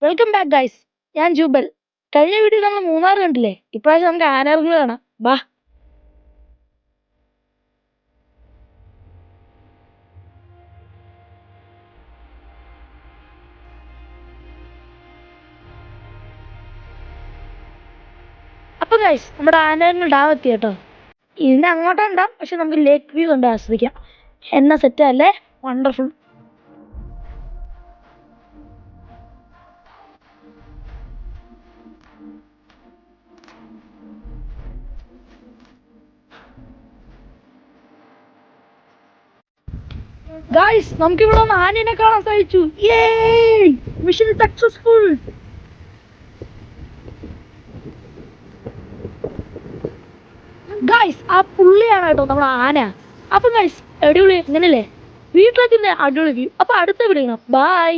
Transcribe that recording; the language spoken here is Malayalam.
Welcome back guys. ഞാൻ ജൂബൽ. കഴിഞ്ഞ വീഡിയോ നമ്മൾ മൂന്നാർ കണ്ടില്ലേ? ഇപ്രാവശ്യം നമുക്ക് ആനകൾ കാണാം. ബാ. അപ്പൊ ഗൈസ്, നമ്മുടെ ആനകൾ ഡാം എത്തി കേട്ടോ. ഇന്ന് അങ്ങോട്ടുണ്ടാവും, പക്ഷെ നമുക്ക് ലേക്ക് വ്യൂ കണ്ട് ആസ്വദിക്കാം. എന്നാ സെറ്റ് അല്ലേ? വണ്ടർഫുൾ. ഗൈസ്, നമുക്ക് ഇവിടെ ഒന്ന് ആനയെ കാണാൻ സാധിച്ചു. Mission successful. ഗൈസ്, ആ പുള്ളിയാണ് കേട്ടോ നമ്മുടെ ആന. അപ്പൊ ഗൈസ്, അടിപൊളി. ഇങ്ങനല്ലേ വീട്ടിലെത്തി അടിപൊളി വ്യൂ. അപ്പൊ അടുത്ത വീഡിയോ. ബൈ.